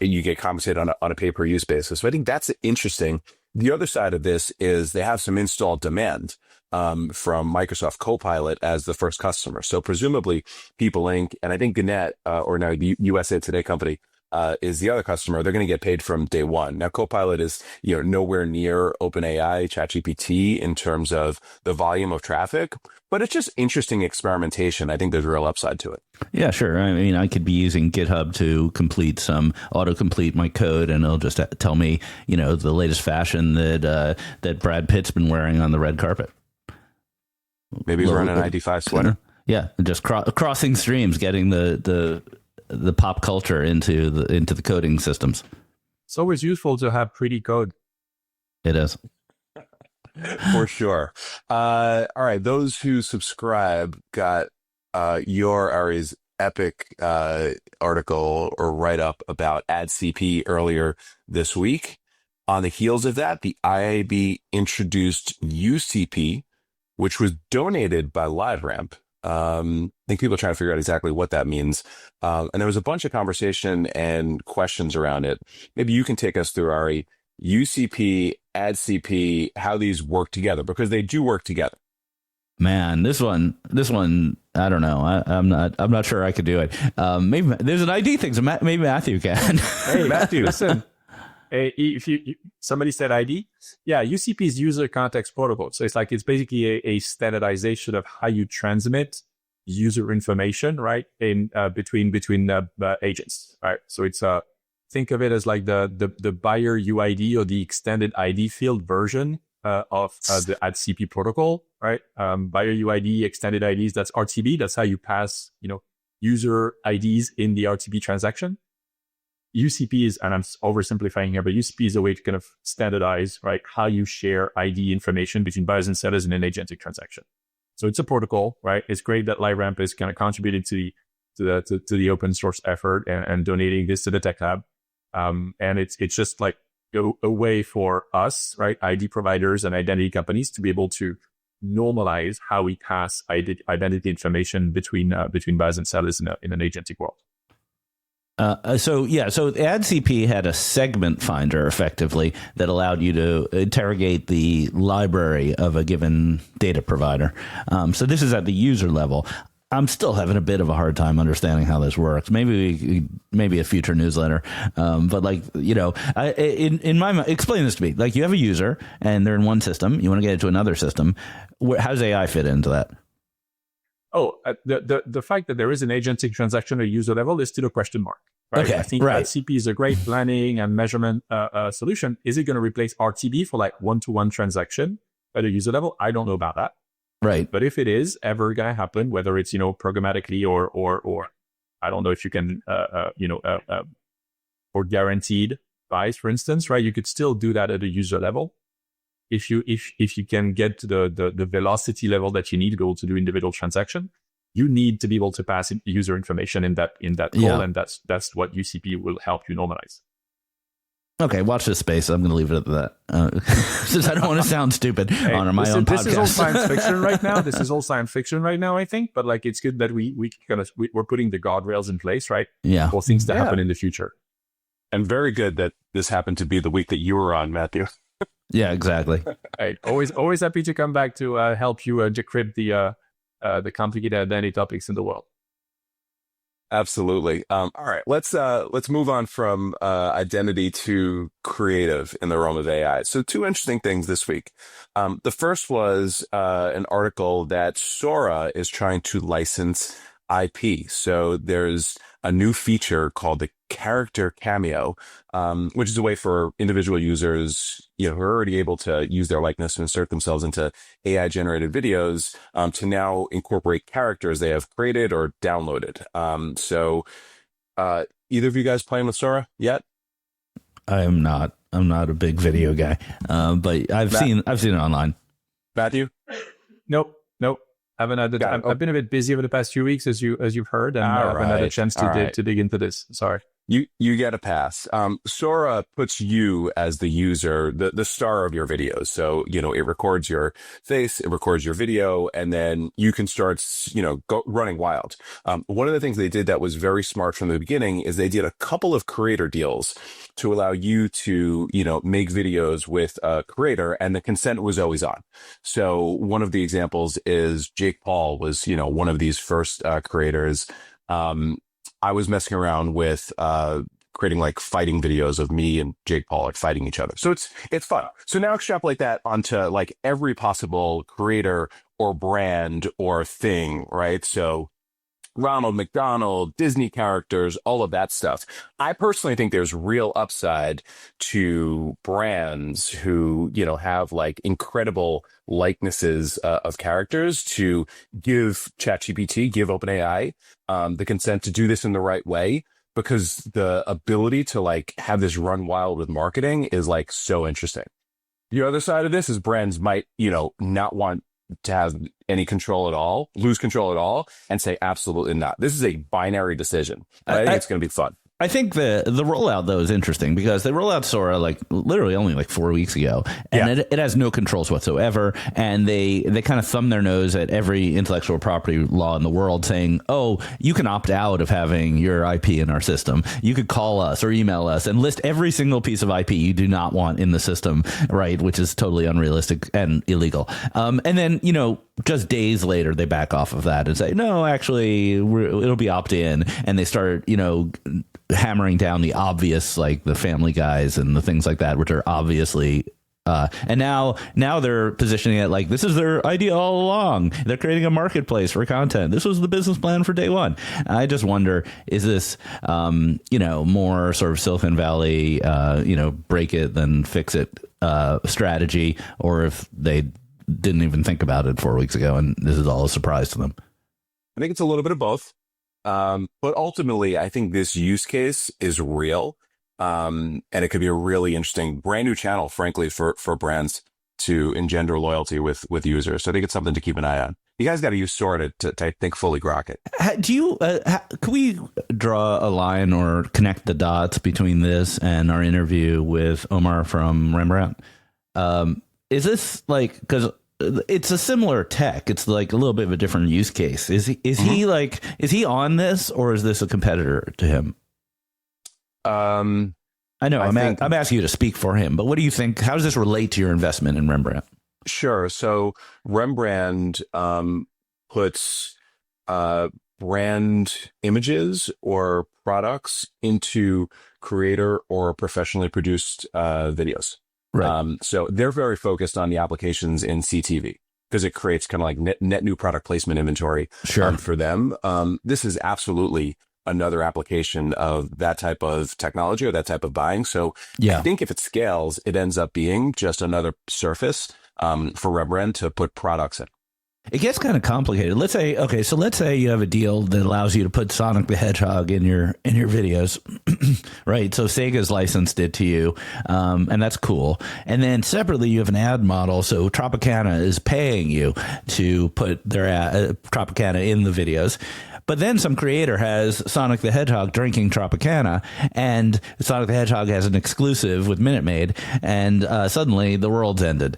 you get compensated on a pay per use basis. So I think that's interesting. The other side of this is they have some installed demand from Microsoft Copilot as the first customer. So presumably People Inc. and I think Gannett, or now the USA Today company, is the other customer. They're going to get paid from day one. Now, Copilot is, nowhere near OpenAI, ChatGPT in terms of the volume of traffic, but it's just interesting experimentation. I think there's real upside to it. Yeah, sure. I mean, I could be using GitHub to autocomplete my code, and it'll just tell me, the latest fashion that Brad Pitt's been wearing on the red carpet. Maybe he's wearing an ID5 sweater. Yeah, just crossing streams, getting the pop culture into the coding systems. It's always useful to have pretty code. It is. For sure. All right. Those who subscribe got Ari's epic article or write-up about AdCP earlier this week. On the heels of that, the IAB introduced UCP, which was donated by LiveRamp. I think people are trying to figure out exactly what that means. And there was a bunch of conversation and questions around it. Maybe you can take us through, Ari, UCP, AdCP, how these work together, because they do work together. Man, this one, I don't know. I'm not sure I could do it. Maybe there's an ID thing, so maybe Matthew can. Hey, Matthew, listen. Hey, if somebody said ID, yeah, UCP is user context protocol. So it's basically a standardization of how you transmit user information, right? In between agents, right? So it's think of it as like the buyer UID or the extended ID field version of the AdCP protocol, right? Buyer UID, extended IDs, that's RTB. That's how you pass, user IDs in the RTB transaction. UCP is, and I'm oversimplifying here, but UCP is a way to kind of standardize, right, how you share ID information between buyers and sellers in an agentic transaction. So it's a protocol, right? It's great that LiveRamp is kind of contributing to the open source effort and donating this to the Tech Lab. And it's just like a way for us, right, ID providers and identity companies to be able to normalize how we pass identity information between buyers and sellers in an agentic world. So AdCP had a segment finder effectively that allowed you to interrogate the library of a given data provider. So this is at the user level. I'm still having a bit of a hard time understanding how this works. Maybe a future newsletter. But in my mind, explain this to me. Like, you have a user and they're in one system. You want to get it to another system. How does AI fit into that? Oh, the fact that there is an agentic transaction at a user level is still a question mark. Right? Okay, I think AdCP is a great planning and measurement solution. Is it going to replace RTB for like one-to-one transaction at a user level? I don't know about that. Right. But if it is ever going to happen, whether it's, programmatically or I don't know if you can, or guaranteed buys, for instance, right? You could still do that at a user level. If you can get to the velocity level that you need to be able to do individual transaction, you need to be able to pass user information in that call, yeah. And that's what UCP will help you normalize. Okay, watch this space. I'm going to leave it at that. Since I don't want to sound stupid on my own podcast. This is all science fiction right now. I think, but like, it's good that we're putting the guardrails in place, right? Yeah. For things to happen in the future. And very good that this happened to be the week that you were on, Matthew. Yeah, exactly. Right. Always happy to come back to help you decrypt the complicated identity topics in the world. Absolutely. All right, let's move on from identity to creative in the realm of AI. So two interesting things this week. The first was an article that Sora is trying to license IP. So there's a new feature called the character cameo, which is a way for individual users, who are already able to use their likeness to insert themselves into AI generated videos, to now incorporate characters they have created or downloaded. So either of you guys playing with Sora yet? I'm not a big video guy, but I've seen it online. Matthew? Nope. Haven't had the time. I've been a bit busy over the past few weeks, as you've heard, and haven't had a chance to dig into this. Sorry. You get a pass. Sora puts you as the user, the star of your videos. So, it records your face, it records your video, and then you can start, go running wild. One of the things they did that was very smart from the beginning is they did a couple of creator deals to allow you to, make videos with a creator, and the consent was always on. So one of the examples is Jake Paul was, one of these first creators. I was messing around with creating like fighting videos of me and Jake Paul like fighting each other. So it's fun. So now extrapolate that onto like every possible creator or brand or thing, right? So Ronald McDonald, Disney characters, all of that stuff. I personally think there's real upside to brands who, have like incredible likenesses of characters to give ChatGPT, give OpenAI the consent to do this in the right way, because the ability to like have this run wild with marketing is like so interesting. The other side of this is brands might, not want to have any control at all, lose control at all, and say absolutely not. This is a binary decision. I think it's going to be fun. I think the rollout, though, is interesting because they roll out Sora like literally only like 4 weeks ago, and it has no controls whatsoever. And they kind of thumb their nose at every intellectual property law in the world, saying, "Oh, you can opt out of having your IP in our system. You could call us or email us and list every single piece of IP you do not want in the system," right? Which is totally unrealistic and illegal. And then just days later, they back off of that and say, "No, actually, it'll be opt in," and they start hammering down the obvious, like the Family Guys and the things like that, which are obviously and now they're positioning it like this is their idea all along. They're creating a marketplace for content. This was the business plan for day one. I just wonder, is this more sort of Silicon Valley break it then fix it strategy, or if they didn't even think about it 4 weeks ago and this is all a surprise to them? I think it's a little bit of both. But ultimately, I think this use case is real. And it could be a really interesting brand new channel, frankly, for brands to engender loyalty with users. So I think it's something to keep an eye on. You guys got to use Sora to I think, fully grok it. Do you, can we draw a line or connect the dots between this and our interview with Omar from Rembrandt? Is this like, because it's a similar tech. It's like a little bit of a different use case. Is he on this, or is this a competitor to him? I know I'm asking you to speak for him, but what do you think? How does this relate to your investment in Rembrandt? Sure. So Rembrandt puts brand images or products into creator or professionally produced videos. Right. So they're very focused on the applications in CTV because it creates kind of like net new product placement inventory for them. This is absolutely another application of that type of technology or that type of buying. So I think if it scales, it ends up being just another surface for Rembrandt to put products in. It gets kind of complicated. Let's say you have a deal that allows you to put Sonic the Hedgehog in your videos, right? So Sega's licensed it to you, and that's cool. And then separately, you have an ad model. So Tropicana is paying you to put their Tropicana in the videos. But then some creator has Sonic the Hedgehog drinking Tropicana, and Sonic the Hedgehog has an exclusive with Minute Maid, and suddenly the world's ended.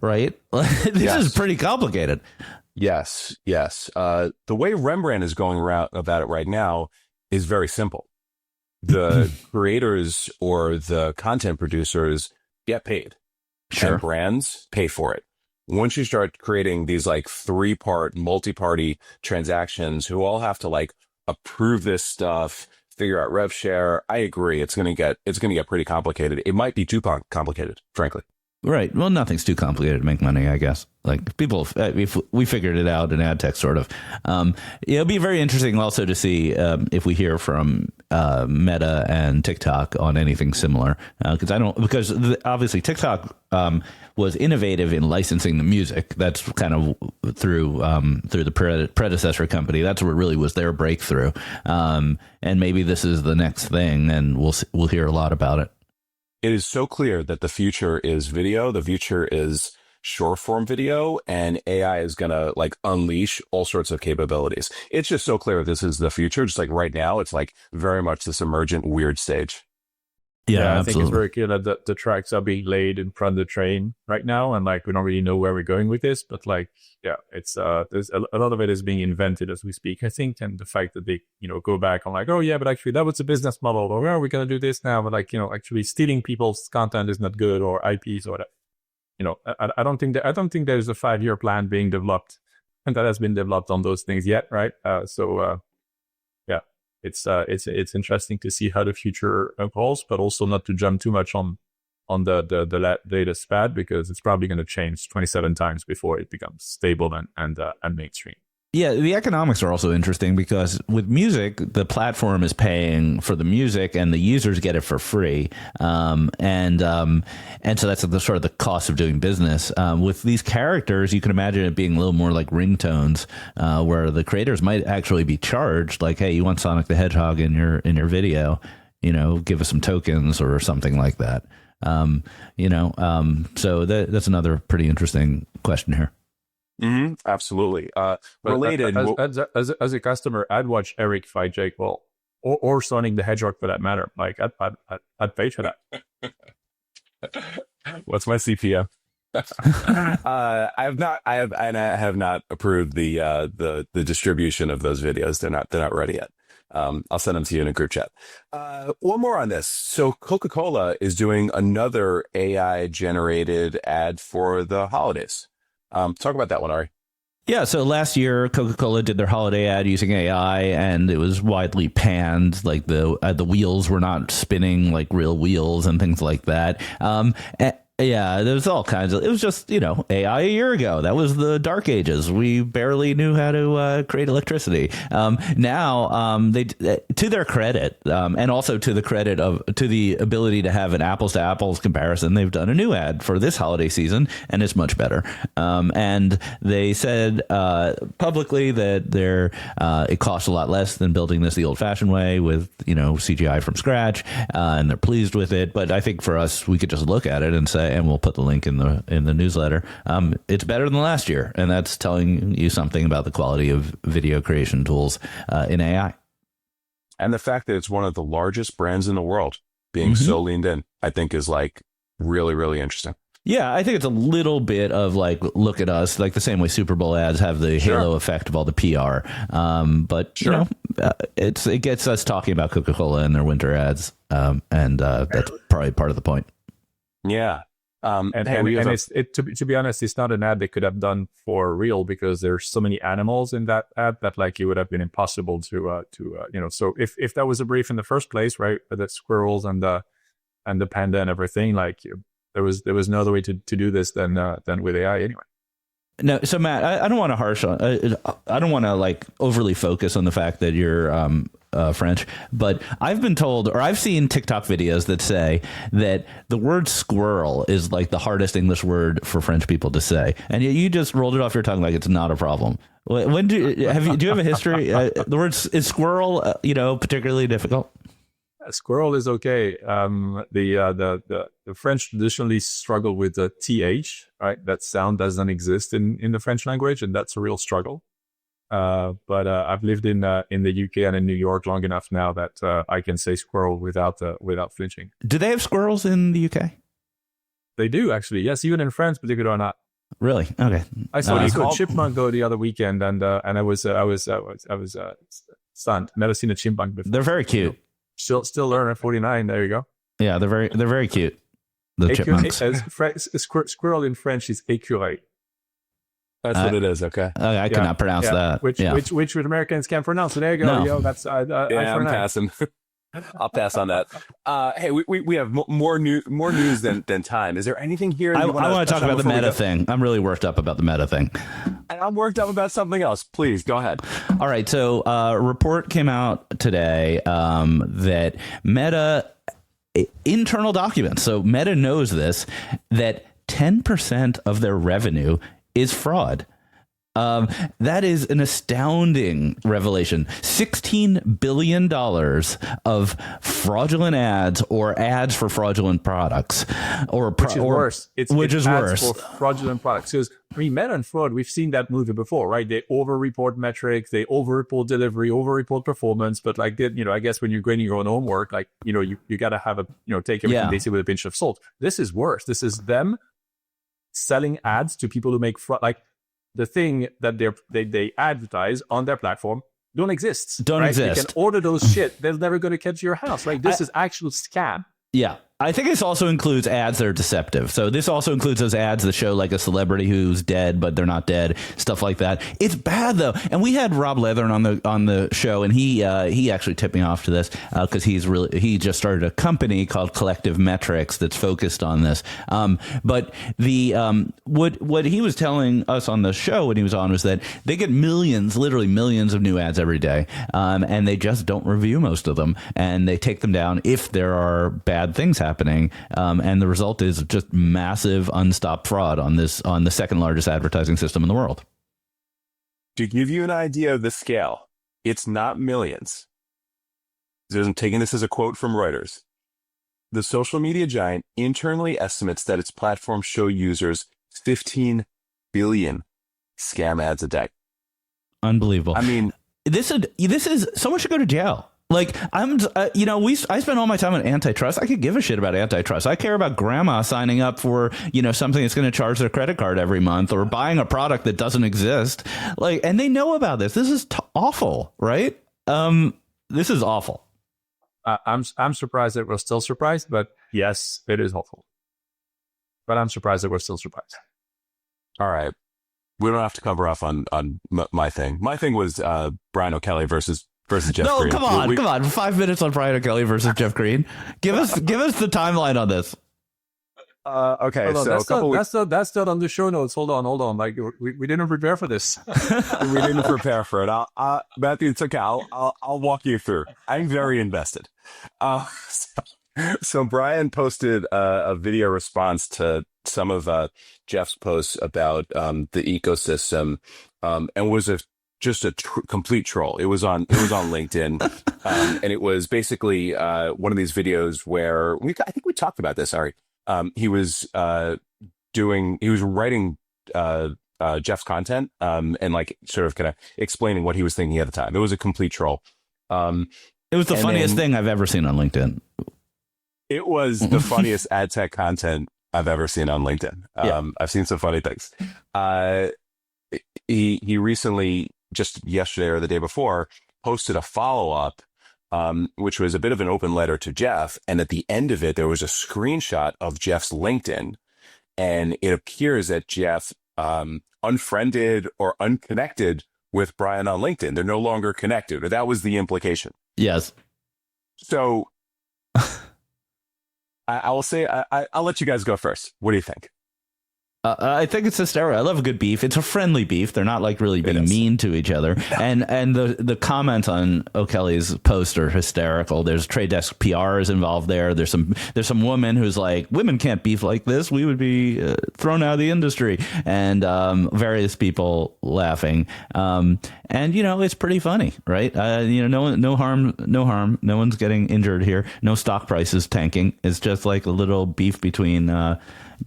Right? This is pretty complicated. Yes. The way Rembrandt is going about it right now is very simple. The creators or the content producers get paid. And brands pay for it. Once you start creating these like 3-part multi-party transactions who all have to like approve this stuff, figure out rev share, I agree. It's going to get pretty complicated. It might be too complicated, frankly. Right. Well, nothing's too complicated to make money, I guess. Like people, if we figured it out in ad tech, sort of. It'll be very interesting also to see if we hear from Meta and TikTok on anything similar, because obviously TikTok was innovative in licensing the music. That's kind of through the predecessor company. That's what really was their breakthrough. And maybe this is the next thing, and we'll hear a lot about it. It is so clear that the future is video. The future is short form video, and AI is going to like unleash all sorts of capabilities. It's just so clear this is the future. Just like right now, it's like very much this emergent weird stage. Yeah, I think it's very clear that the tracks are being laid in front of the train right now, and like we don't really know where we're going with this, but like it's there's a lot of it is being invented as we speak, I think, and the fact that they go back on like, oh yeah, but actually that was a business model, or are we gonna do this now? But like actually stealing people's content is not good, or IPs, or that. I don't think there's a 5-year plan being developed and that has been developed on those things yet, right? it's interesting to see how the future evolves, but also not to jump too much on the latest fad, because it's probably going to change 27 times before it becomes stable and mainstream. Yeah, the economics are also interesting because with music, the platform is paying for the music and the users get it for free. And so that's the sort of the cost of doing business. With these characters, you can imagine it being a little more like ringtones, where the creators might actually be charged, like, hey, you want Sonic the Hedgehog in your video, give us some tokens or something like that. So that's another pretty interesting question here. Mm-hmm, absolutely. Related, as a customer, I'd watch Eric fight Jake Paul or Sonic the Hedgehog for that matter. Like I'd pay for that. What's my CPM? I have not approved the distribution of those videos. They're not ready yet. I'll send them to you in a group chat. One more on this. So Coca-Cola is doing another AI generated ad for the holidays. Talk about that one, Ari. Yeah, so last year, Coca-Cola did their holiday ad using AI, and it was widely panned. Like the wheels were not spinning like real wheels and things like that. Yeah, there's all kinds of. It was just AI a year ago. That was the dark ages. We barely knew how to create electricity. Now, they, to their credit, and also to the ability to have an apples to apples comparison, they've done a new ad for this holiday season, and it's much better. And they said publicly that it costs a lot less than building this the old-fashioned way with CGI from scratch, and they're pleased with it. But I think for us, we could just look at it and say. And we'll put the link in the newsletter. It's better than last year, and that's telling you something about the quality of video creation tools in AI. And the fact that it's one of the largest brands in the world being so leaned in, I think is like really, really interesting. Yeah, I think it's a little bit of like, look at us, like the same way Super Bowl ads have the halo effect of all the PR. But it gets us talking about Coca-Cola and their winter ads, and that's probably part of the point. Yeah. To be honest, it's not an ad they could have done for real, because there's so many animals in that ad that like it would have been impossible to So if that was a brief in the first place, right, the squirrels and the panda and everything, like there was no other way to do this than with AI anyway. No, so Matt, I don't want to I don't want to like overly focus on the fact that you're French, but I've been told, or I've seen TikTok videos that say that the word squirrel is like the hardest English word for French people to say, and you just rolled it off your tongue like it's not a problem. When do you have a history? The word is squirrel, particularly difficult. Squirrel is okay. The French traditionally struggle with the th, right? That sound doesn't exist in the French language, and that's a real struggle. But I've lived in the UK and in New York long enough now that I can say squirrel without flinching. Do they have squirrels in the UK? They do, actually. Yes, even in France, believe it or not. Really? Okay. I saw a chipmunk go the other weekend, and I was stunned. Never seen a chipmunk before. They're very cute. Still learn at 49. There you go. Yeah, they're very cute. The chipmunks. Squirrel in French is écureuil. That's what it is. Okay. I cannot pronounce that. Which Americans can't pronounce. So there you go. No. Yo, that's I'm passing. I'll pass on that. Hey, we have more news than time. Is there anything here? I want to talk about the meta thing. I'm really worked up about the meta thing. And I'm worked up about something else. Please go ahead. All right. So a report came out today that Meta internal documents. So Meta knows this, that 10% of their revenue is fraud. That is an astounding revelation. $16 billion of fraudulent ads or ads for fraudulent products, which is worse. Which is worse for fraudulent products. Because Meta and fraud, we've seen that movie before, right? They over-report metrics, they over-report delivery, over-report performance. But like, I guess when you're grading your own homework, like you got to have take everything they say with a pinch of salt. This is worse. This is them selling ads to people who make fraud. Like, the thing that they advertise on their platform don't exist. Don't exist. You can order those shit. They're never going to catch your house. Right? This is actual scam. Yeah. I think this also includes ads that are deceptive. So this also includes those ads that show like a celebrity who's dead, but they're not dead, stuff like that. It's bad though. And we had Rob Leathern on the show, and he actually tipped me off to this because he just started a company called Collective Metrics that's focused on this. But the what he was telling us on the show when he was on was that they get literally millions of new ads every day, and they just don't review most of them, and they take them down if there are bad things happening, and the result is just massive unstopped fraud on the second largest advertising system in the world. To give you an idea of the scale, it's not millions. I'm taking this as a quote from Reuters. The social media giant internally estimates that its platforms show users 15 billion scam ads a day. Unbelievable. I mean, this is someone should go to jail. Like I spend all my time on antitrust. I could give a shit about antitrust. I care about grandma signing up for, something that's going to charge their credit card every month, or buying a product that doesn't exist. Like, and they know about this. This is awful, right? This is awful. I'm surprised that we're still surprised, but yes, it is awful. But I'm surprised that we're still surprised. All right. We don't have to cover off on my thing. My thing was Brian O'Kelly versus Jeff Green. Come on. 5 minutes on Brian O'Kelly versus Jeff Green. Give us the timeline on this. Okay, so that's not on the show notes. Hold on. Like we didn't prepare for this. We didn't prepare for it. Matthew, it's okay. I'll walk you through. I'm very invested. So Brian posted a video response to some of Jeff's posts about the ecosystem, and was just a complete troll. It was on LinkedIn, and it was basically one of these videos where I think we talked about this. Sorry, he was writing Jeff's content, and like sort of kind of explaining what he was thinking at the time. It was a complete troll. It was the funniest thing I've ever seen on LinkedIn. It was the funniest ad tech content I've ever seen on LinkedIn. I've seen some funny things. He recently, just yesterday or the day before, posted a follow-up, which was a bit of an open letter to Jeff. And at the end of it, there was a screenshot of Jeff's LinkedIn. And it appears that Jeff unfriended or unconnected with Brian on LinkedIn. They're no longer connected, or that was the implication. Yes. So I will say, I'll let you guys go first. What do you think? I think it's hysterical. I love a good beef. It's a friendly beef. They're not like really being mean to each other. And the comments on O'Kelly's post are hysterical. There's Trade Desk PRs involved there. There's some woman who's like, women can't beef like this. We would be thrown out of the industry. And various people laughing. And it's pretty funny, right? No harm. No one's getting injured here. No stock prices tanking. It's just like a little beef between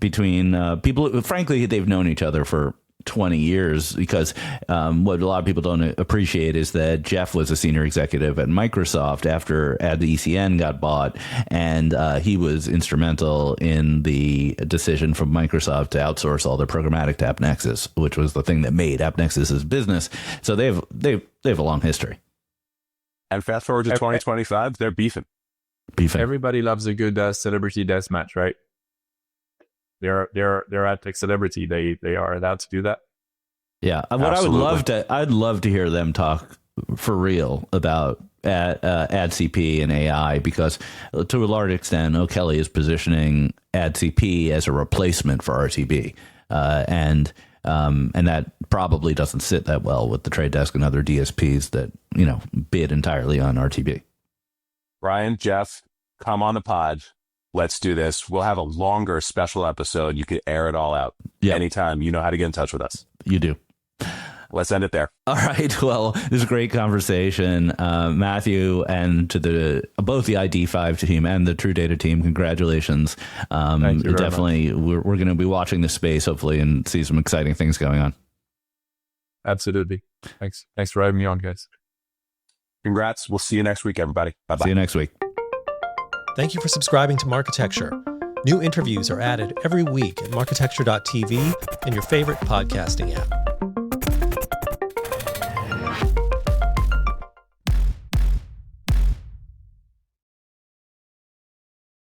people who, frankly, they've known each other for 20 years, because what a lot of people don't appreciate is that Jeff was a senior executive at Microsoft after ECN got bought, and he was instrumental in the decision from Microsoft to outsource all their programmatic to AppNexus, which was the thing that made AppNexus's business. So they have a long history. And fast forward to 2025, they're beefing. Everybody loves a good celebrity death match, right? They're ad tech celebrity. They are allowed to do that. Yeah. What Absolutely. I'd love to hear them talk for real about AdCP and AI, because to a large extent, O'Kelly is positioning AdCP as a replacement for RTB. And that probably doesn't sit that well with the Trade Desk and other DSPs that, bid entirely on RTB. Brian, Jeff, come on the pod. Let's do this. We'll have a longer special episode. You can air it all out anytime. You know how to get in touch with us. You do. Let's end it there. All right. Well, this is a great conversation, Matthew, and to both the ID5 team and the TrueData team. Congratulations. Thank you definitely. We're going to be watching this space, hopefully, and see some exciting things going on. Absolutely. Thanks for having me on, guys. Congrats. We'll see you next week, everybody. Bye-bye. See you next week. Thank you for subscribing to Marketecture. New interviews are added every week at marketecture.tv and your favorite podcasting app.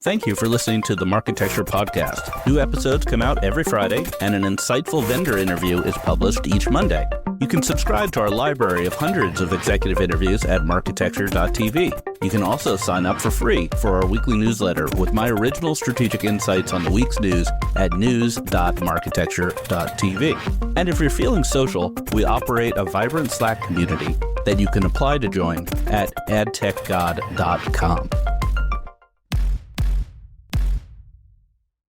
Thank you for listening to the Marketecture Podcast. New episodes come out every Friday, and an insightful vendor interview is published each Monday. You can subscribe to our library of hundreds of executive interviews at marketecture.tv. You can also sign up for free for our weekly newsletter with my original strategic insights on the week's news at news.marketecture.tv. And if you're feeling social, we operate a vibrant Slack community that you can apply to join at adtechgod.com.